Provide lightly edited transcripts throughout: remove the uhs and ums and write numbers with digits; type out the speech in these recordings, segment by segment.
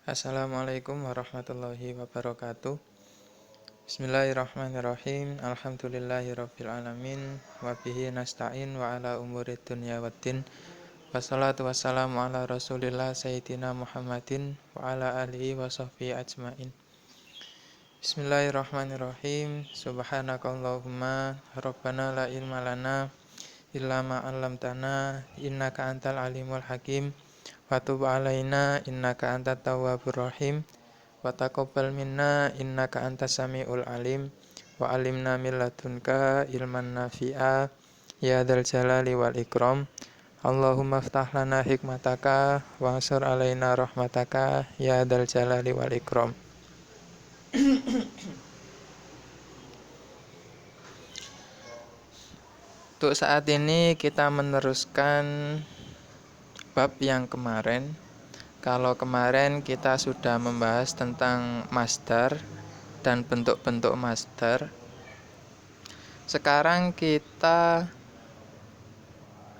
Assalamualaikum warahmatullahi wabarakatuh. Bismillahirrahmanirrahim. Alhamdulillahirabbil alamin wa bihi nasta'in wa ala umuri dunya waddin. Wassalatu wassalamu ala Rasulillah sayyidina Muhammadin wa ala alihi wa sahbihi ajmain. Bismillahirrahmanirrahim. Subhanakallahumma rabbana la ilma lana illa ma 'allamtana innaka antal alimul hakim. Wa tub alaina innaka antat tawwabur rahim. Wa taqabbal minna innaka antas samiul alim. Wa alimna min ladunka ilman nafi'a ya dzal jalali wal ikram. Allahumma ftah lana hikmataka wa ansur alaina rahmataka ya dzal jalali wal ikram. Untuk saat ini kita meneruskan bab yang kemarin. Kalau kemarin kita sudah membahas tentang masdar dan bentuk-bentuk masdar. Sekarang kita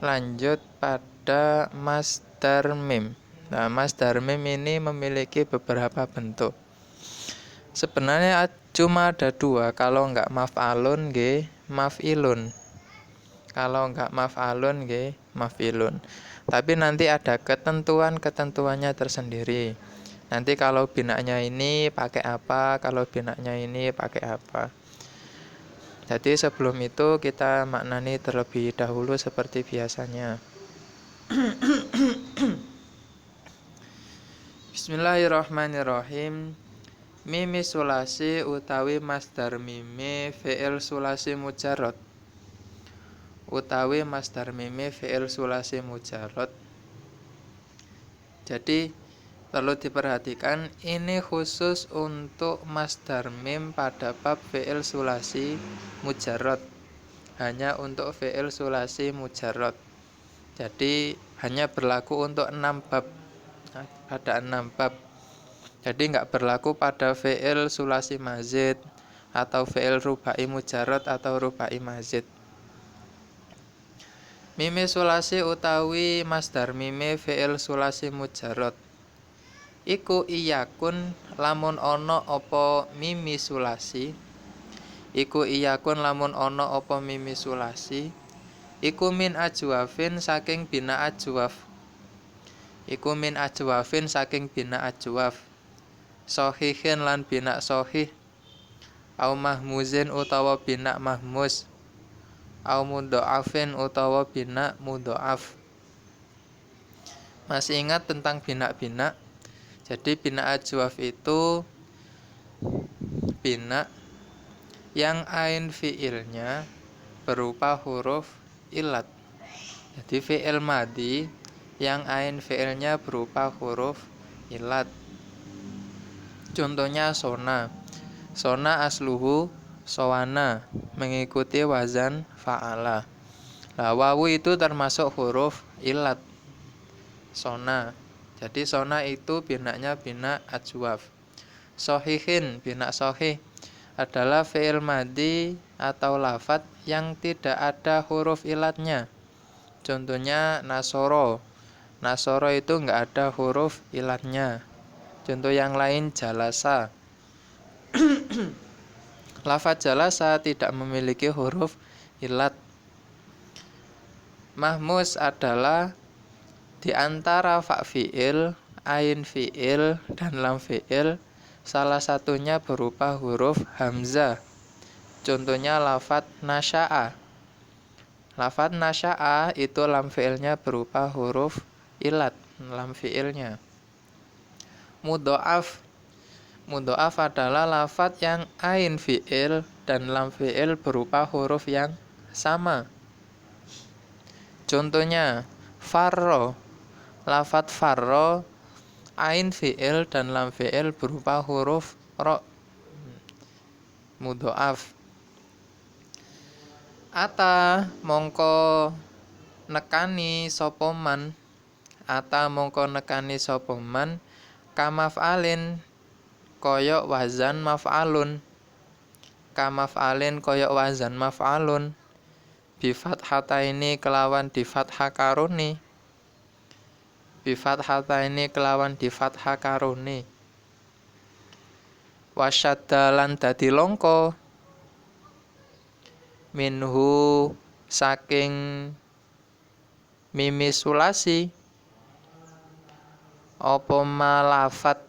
lanjut pada masdar mim. Nah, masdar mim ini memiliki beberapa bentuk. Sebenarnya cuma ada dua, kalau enggak maf'alun nggih maf'ilun. Kalau enggak maf'alun nggih maf'ilun. Tapi nanti ada ketentuannya tersendiri. Nanti kalau binaknya ini pakai apa, kalau binaknya ini pakai apa. Jadi sebelum itu kita maknani terlebih dahulu seperti biasanya. Bismillahirrahmanirrahim. Mimi sulasi utawi masdar mimi fi'il sulasi mujarrad. Utawi masdar mimi fi'il sulasi mujarrad. Jadi perlu diperhatikan, ini khusus untuk masdar mim pada bab fi'il sulasi mujarrad. Hanya untuk fi'il sulasi mujarrad. Jadi hanya berlaku untuk 6 bab. Ada 6 bab. Jadi enggak berlaku pada fi'il sulasi mazid atau fi'il rubai mujarrad atau rubai mazid. Mimi sulasi utawi masdar mimi fi'il sulasi mujarrad. Iku iyakun lamun ana apa mimi sulasi. Iku iyakun lamun ana apa mimi sulasi. Iku min ajwafin saking bina ajwaf. Iku min ajwafin saking bina ajwaf. Sahihin lan bina sahih. Au mahmuzin utawa bina mahmuz. Au mudha'afin utawa bina mudha'af. Masih ingat tentang bina-bina? Jadi bina ajwaf itu bina yang ain fi'ilnya berupa huruf ilat. Jadi fi'il madhi yang ain fi'ilnya berupa huruf ilat. Contohnya sona. Sona asluhu sowana, mengikuti wazan fa'ala. Nah, wawu itu termasuk huruf ilat. Sona. Jadi sona itu binaknya bina ajwaf. Sohihin, bina sohih, adalah fi'il madhi atau lafadz yang tidak ada huruf ilatnya. Contohnya nasoro. Nasoro itu enggak ada huruf ilatnya. Contoh yang lain jalasa. Lafadz jalasa tidak memiliki huruf ilat. Mahmuz adalah di antara fa fi'il, ain fi'il, dan lam fi'il, salah satunya berupa huruf hamzah. Contohnya lafadz nasya'a. Lafadz nasya'a itu lam fi'ilnya berupa huruf ilat, lam fi'ilnya. Mudha'af. Mudha'af adalah lafadz yang ain fi'il dan lam fi'il berupa huruf yang sama. Contohnya farro. Lafadz farro ain fi'il dan lam fi'il berupa huruf ro. Mudha'af. Ata mongko nekani sapa man. Ata mongko nekani sapa man kamaf'alin koyok wazan maf'alun. Kamaf'alin koyok wazan maf'alun. Bifathataini kelawan di fathah karuni. Bifathataini kelawan di fathah karuni. wasyadda lan dadi longko minhu saking mimi sulasi apa malafat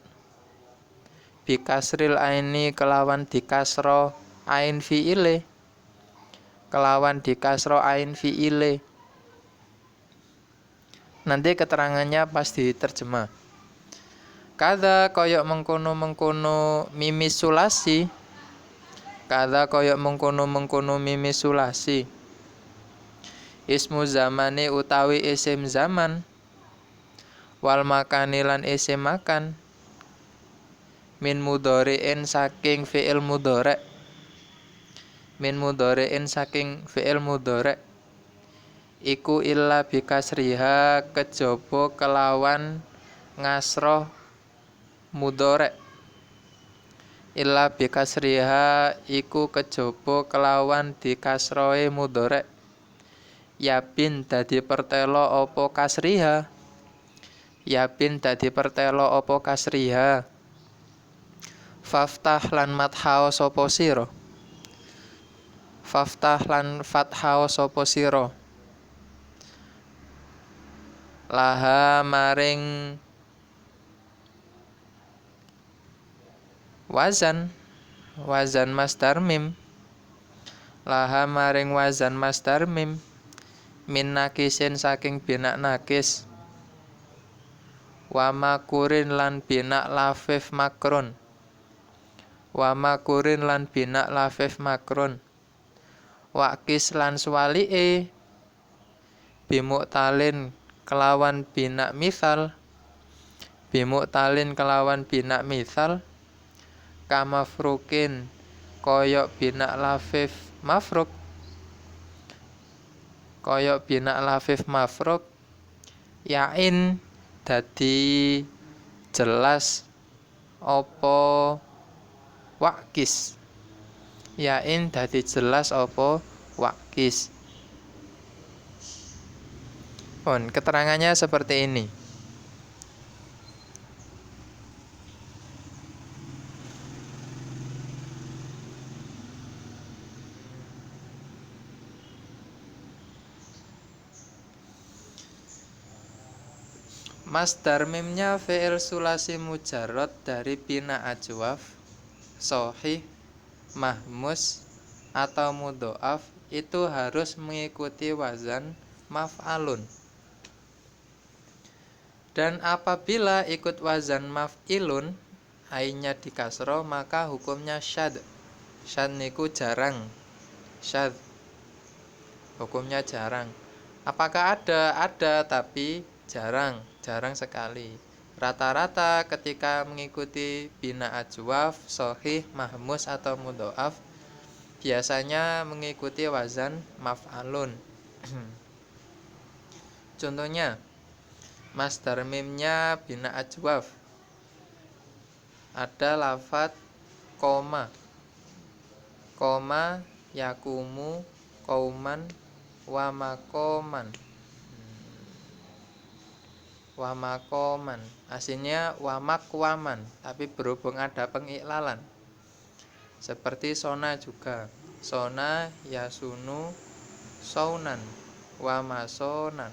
bikasril aini kelawan dikasro ain fiile nanti keterangannya pas diterjemah. Kada koyok mengkono mimi sulasi ismu zamane utawi isim zaman wal makani lan isim makan min mudhari'in saking fi'il mudhari' iku illa bikasriha kejaba kelawan ngasroh mudhari' iku kejaba kelawan dikasrohe mudhari' yabin dadi pertelo apa kasriha faftah lan fathao sapa sira laha maring wazan masdar mim min nakisin saking binak nakis wa makurin lan binak lafif makrun wakis lan swalike bimuktalin kelawan binak misal kamafrukin koyok binak lafif mafruk yain dadi jelas apa wakis keterangannya seperti ini. Masdar mimnya fi'il sulasi mujarrad dari bina ajwaf, shahih, mahmus, atau mudhoaf itu harus mengikuti wazan maf'alun. Dan apabila ikut wazan maf'ilun, ainnya dikasroh, maka hukumnya syadz. Syadz niku jarang. Hukumnya jarang. Apakah ada? Ada, tapi jarang sekali. Rata-rata ketika mengikuti bina ajwaf, shahih, mahmus atau mudhoaf biasanya mengikuti wazan maf'alun. Contohnya masdar mimnya bina ajwaf ada lafadz koma yakumu qauman wa makoman aslinya wamakwaman, tapi berhubung ada pengiklalan seperti sona juga, sona yasunu saunan wa masonan,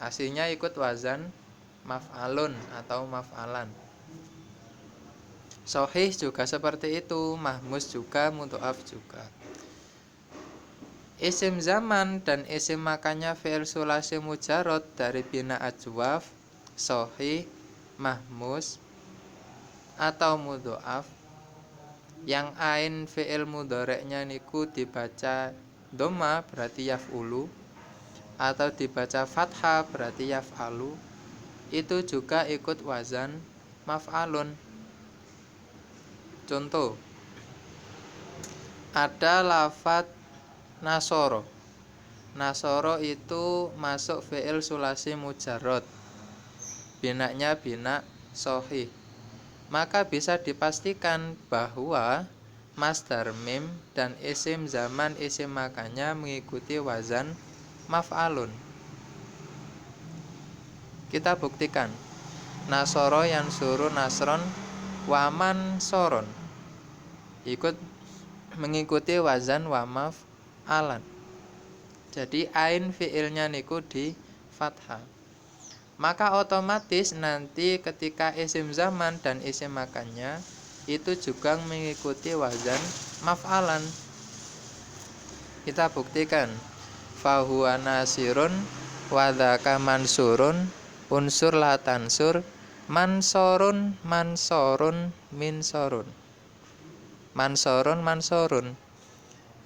aslinya ikut wazan maf'alun atau maf'alan. Shahih juga seperti itu, mahmus juga, mudhoaf juga. Isim zaman dan isim makanya fi'il sulasi mujarrad dari bina ajwaf, shahih, mahmus atau mudhoaf yang ain fi'il mudhari'nya niku dibaca dhamma berarti yaf'ulu atau dibaca fathah berarti yaf'alu, itu juga ikut wazan maf'alun. Contoh, ada lafadz nasoro itu masuk fi'il sulasi mujarrad, binaknya bina shahih, maka bisa dipastikan bahwa masdar mim dan isim zaman isim makanya mengikuti wazan maf'alun. Kita buktikan. Nasoro yansuru nasron Waman soron ikut mengikuti wazan wa maf'alan. Jadi ain fiilnya niku di fathah. Maka otomatis nanti ketika isim zaman dan isim makannya itu juga mengikuti wazan maf'alan. Kita buktikan. Fahuwa nasirun wadhaka mansurun unsur la tansur mansorun mansorun minsorun. Mansorun mansorun.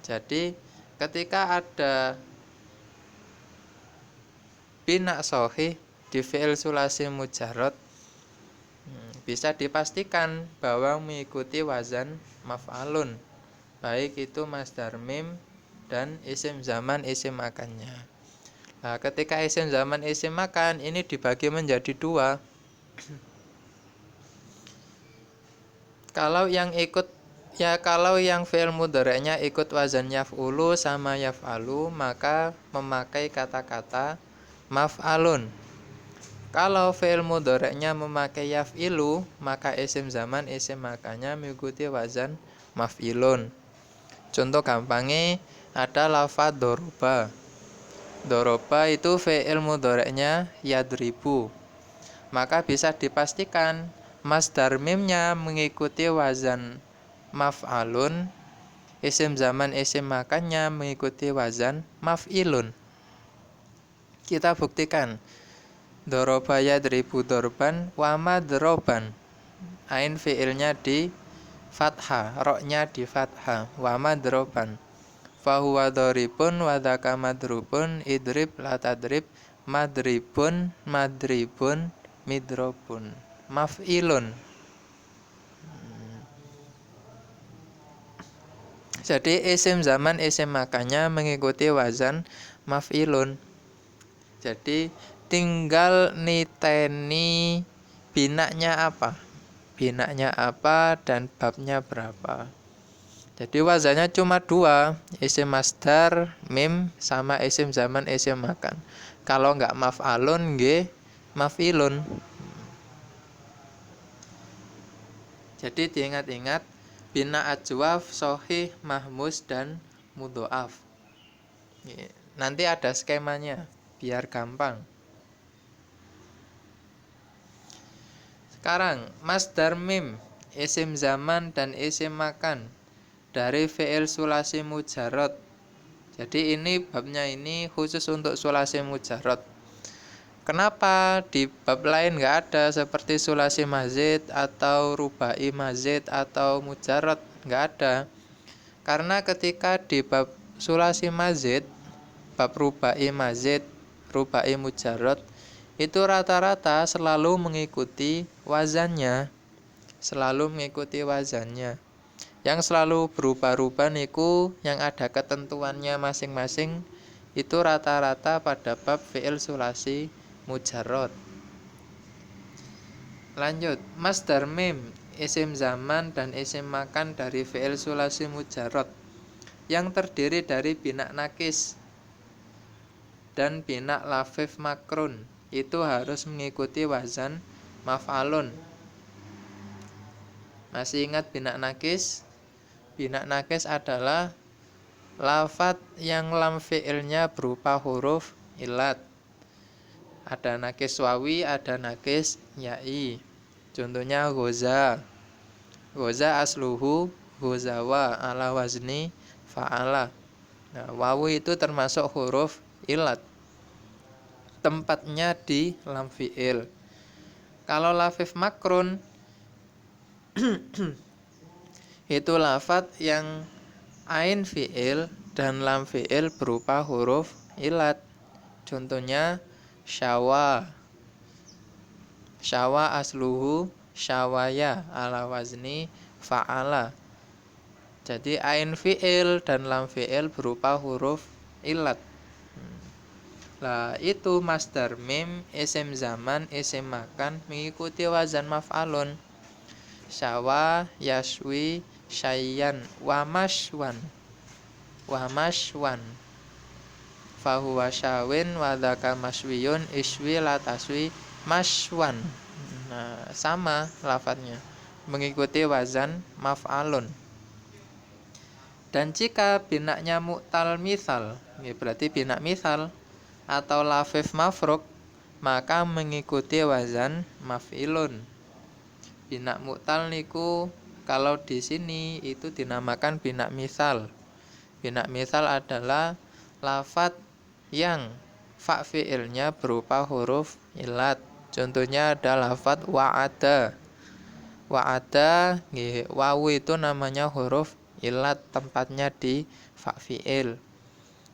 Jadi ketika ada bina sahih di fi'il sulasi mujarrad bisa dipastikan bahwa mengikuti wazan maf'alun, baik itu masdar mim dan isim zaman isim makannya. Nah, ketika isim zaman isim makan ini dibagi menjadi dua. Kalau yang fi'il mudhari'nya ikut wazan yaf'ulu sama yaf'alu, maka memakai kata-kata maf'alun. Kalau fi'il mudhari'nya memakai yaf'ilu, maka isim zaman isim makannya mengikuti wazan maf'ilun. Contoh gampangnya ada lafaz doroba. Doroba itu fi'il mudhari'nya yadribu. Maka bisa dipastikan masdar mimnya mengikuti wazan maf'alun, isim zaman isim makannya mengikuti wazan maf'ilun. Kita buktikan. Doroba yadribu dorban wa madroban. Ain fi'ilnya di fathah, roknya di fathah, wa madroban. Fahuwa doribun wa dhaka madrubun idrib la tadrib madribun madribun midrobun. Maf'ilun. Jadi isim zaman isim makannya mengikuti wazan maf'ilun. Jadi tinggal niteni binaknya apa. Binaknya apa dan babnya berapa. Jadi wazannya cuma dua, isim masdar mim sama isim zaman isim makan. Kalau enggak maf'alun nggih maf'ilun. Jadi diingat-ingat bina ajwaf, sohih, mahmus, dan mudhoaf. Nanti ada skemanya biar gampang. Sekarang masdar mim, isim zaman dan isim makan dari fi'il sulasi mujarrad. Jadi ini babnya ini khusus untuk sulasi mujarrad. Kenapa di bab lain nggak ada seperti sulasi mazid atau rubai mazid atau mujarrad? Nggak ada. Karena ketika di bab sulasi mazid, bab rubai mazid, rubai mujarrad, itu rata-rata selalu mengikuti wazannya. Selalu mengikuti wazannya. Yang selalu berubah-ubah niku yang ada ketentuannya masing-masing itu rata-rata pada bab fi'il sulasi mujarrad. Lanjut, masdar mim, isim zaman dan isim makan dari fi'il sulasi mujarrad yang terdiri dari bina nakis dan bina lafif makrun itu harus mengikuti wazan maf'alun. Masih ingat bina nakis? Bina nakis adalah lafat yang lam fi'ilnya berupa huruf ilat. Ada nakis wawi, ada nakis ya'i. Contohnya goza. Goza asluhu gozawa ala wazni fa'ala. Nah, wawu itu termasuk huruf ilat. Tempatnya di lam fi'il. Kalau lafif makrun itu lafat yang ain fi'il dan lam fi'il berupa huruf ilat. Contohnya syawa. Syawa asluhu syawaya ala wazni fa'ala. Jadi ain fi'il dan lam fi'il berupa huruf ilat. Lah itu masdar mim, isim zaman, isim makan mengikuti wazan maf'alun. Syawa, yaswi, syayyan, wamashwan. Wamashwan. Fahuwa syawin wadhaka maswiyun iswi lataswi mashwan. Nah, sama lafadznya. mengikuti wazan maf'alun. Dan jika binaknya mu'tal misal, ya berarti binak misal atau lafif mafruk, maka mengikuti wazan maf'ilun. Binak mu'tal niku kalau di sini itu dinamakan binak misal. Binak misal adalah lafat yang fa fi'ilnya berupa huruf ilat. Contohnya ada lafat wa'ada. Wa'ada, wawu itu namanya huruf ilat, tempatnya di fa fi'il.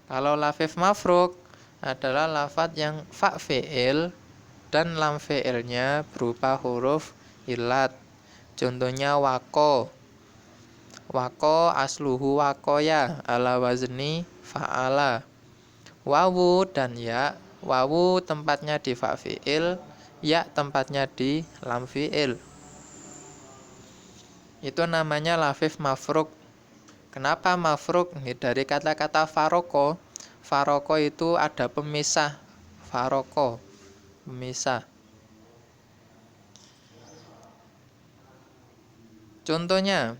Kalau lafif mafruk adalah lafat yang fa fi'il dan lam fi'ilnya berupa huruf ilat. Contohnya wako. Wako asluhu wakoya ala wazni fa'ala. Wawu dan ya, wawu tempatnya di fa fi'il, ya tempatnya di lam fi'il. Itu namanya lafif mafruk. Kenapa mafruk? Dari kata-kata faroko. Faroko itu ada pemisah. Faroko, pemisah. Contohnya,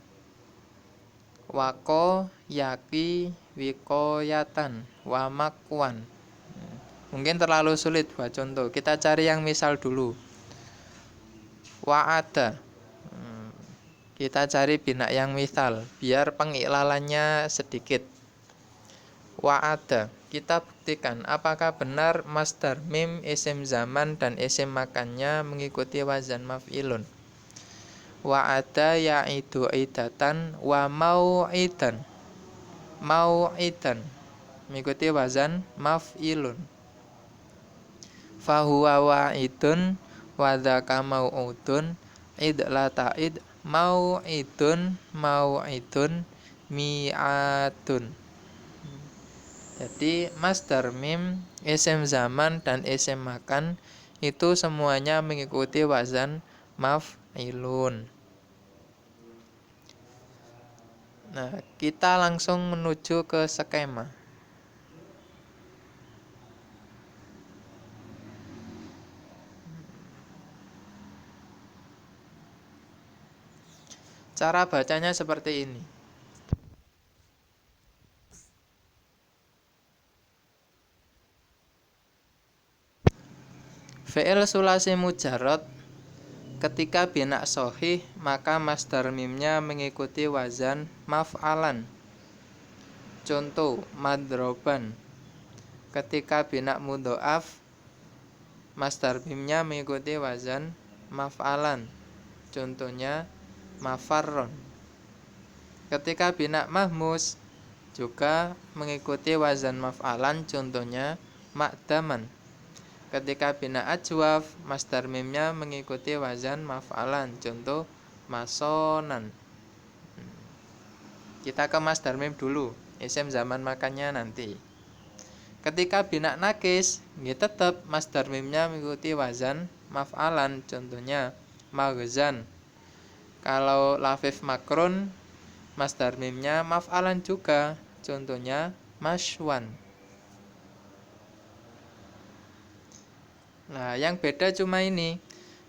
wako, yaki, wikoyatan, wamakwan. Mungkin terlalu sulit buat contoh. Kita cari yang misal dulu. Wa'ada. Kita cari binak yang misal, biar pengiklalannya sedikit. Wa'ada. Kita buktikan apakah benar masdar mim, isim zaman, dan isim makannya mengikuti wazan maf'ilun. Wa'ada ya'idu idatan wa mau'idan. Mau'idan mengikuti wazan maf'ilun. Fahuwa wa'idun wa dzaka mau'udun id la ta'id mau'idun mi'atun. Jadi masdar mim, isim zaman, dan isim makan itu semuanya mengikuti wazan maf'ilun. Nah, kita langsung menuju ke skema. Cara bacanya seperti ini. Fi'il sulasi mujarrad ketika binak sahih, maka masdar mimnya mengikuti wazan maf'alan. Contoh, madroban. Ketika binak mudhoaf, masdar mimnya mengikuti wazan maf'alan. Contohnya, mafarron. Ketika binak mahmus juga mengikuti wazan maf'alan, contohnya makdaman. Ketika binak ajwaf, masdar mimnya mengikuti wazan maf'alan, contoh masonan. Kita ke masdar mim dulu, isim zaman makannya nanti. Ketika binak nakis, tetap masdar mimnya mengikuti wazan maf'alan, contohnya maghzan. Kalau lafif makrun, masdar mimnya maf'alan juga, contohnya masywan. Nah, yang beda cuma ini.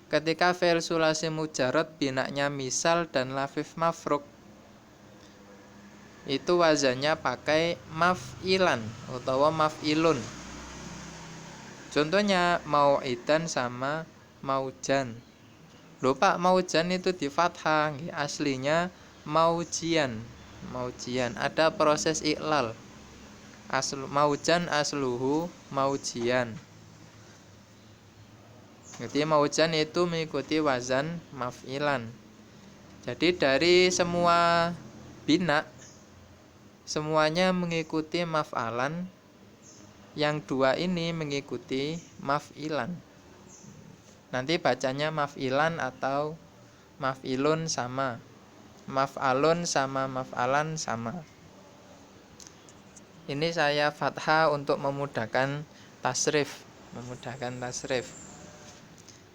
Ketika fi'il sulasi mujarrad binaknya misal dan lafif mafruk, itu wazannya pakai maf'ilan atau maf'ilun. Contohnya mau'idan sama maujan. Lupa maujan itu di fathah, aslinya maujian. Maujian, ada proses iklal. Maujan asluhu maujian. Jadi maujan itu mengikuti wazan maf'ilan. Jadi dari semua bina, semuanya mengikuti maf'alan. Yang dua ini mengikuti maf'ilan. Nanti bacanya maf'ilan atau maf'ilun sama. Maf'alun sama maf'alan sama. Ini saya fathah untuk memudahkan tasrif.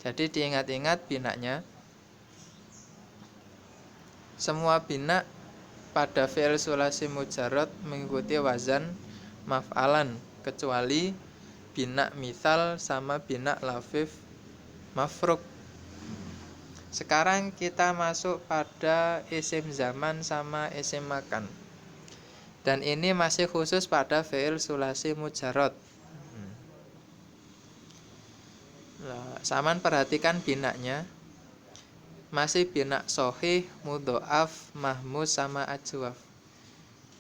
Jadi diingat-ingat binaknya. Semua binak pada fi'il sulasi mujarrad mengikuti wazan maf'alan, kecuali binak misal sama binak lafif mafruk. Sekarang kita masuk pada isim zaman sama isim makan. Dan ini masih khusus pada fi'il sulasi mujarrad. Nah, saman perhatikan binaknya. Masih binak sohih, mudhoaf, mahmus sama ajwaf.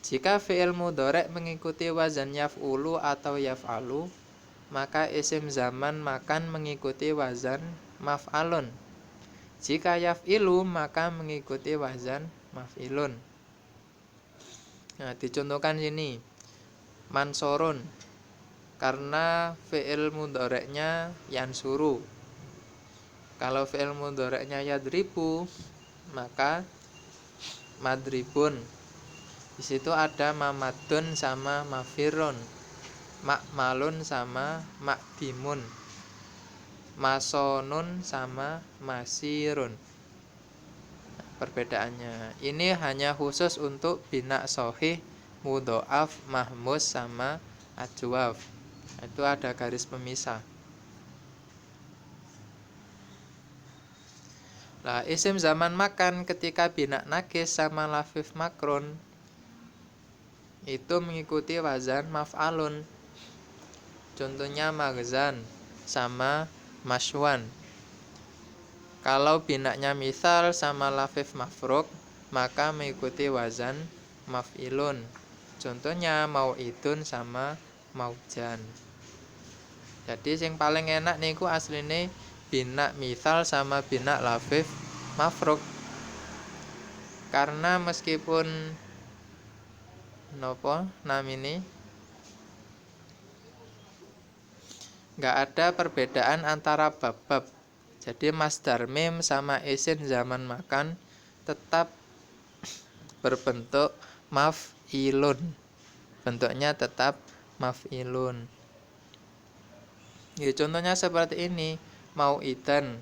Jika fi'il mudhari' mengikuti wazan yaf'ulu atau yaf'alu, maka isim zaman makan mengikuti wazan maf'alun. Jika yaf'ilu maka mengikuti wazan maf'ilun. Nah, dicontohkan sini. Mansurun, karena fi'il mudhari'nya yansuru. Kalau fi'il mudhari'nya yadribu, maka madribun. Di situ ada mamadun sama mafirun, makmalun sama makdimun, masonun sama masirun. Perbedaannya ini hanya khusus untuk binak sohih, mudhoaf, mahmus sama ajwaf. Itu ada garis pemisah. Nah, isim zaman makan ketika binak nakis sama lafif makron itu mengikuti wazan maf'alun. Contohnya maghzan sama mashwan. Kalau binaknya misal sama lafif mafruk, maka mengikuti wazan maf'ilun. Contohnya mau'idun sama maujan. Jadi yang paling enak niku asline binak misal sama binak lafif mafruk. Karena meskipun namini nggak ada perbedaan antara bab-bab. Jadi masdar mim sama isim zaman makan tetap berbentuk maf'ilun. Bentuknya tetap maf'ilun. Ya, contohnya seperti ini, mau'idan.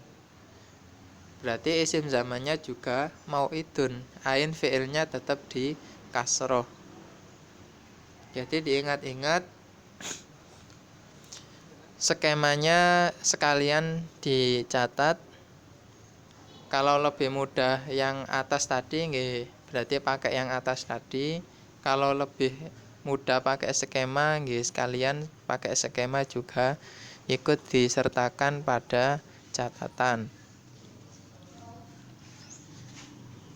Berarti isim zamannya juga mau'idun. Ain fi'ilnya tetap di kasroh. Jadi diingat-ingat skemanya sekalian dicatat. Kalau lebih mudah yang atas tadi, berarti pakai yang atas tadi. Kalau lebih mudah pakai skema, sekalian pakai skema juga ikut disertakan pada catatan.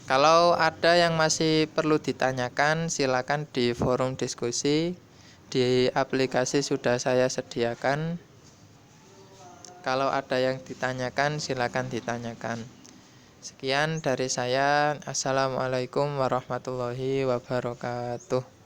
Kalau ada yang masih perlu ditanyakan, silakan di forum diskusi. Di aplikasi sudah saya sediakan. Kalau ada yang ditanyakan, silakan ditanyakan. Sekian dari saya. Assalamualaikum warahmatullahi wabarakatuh.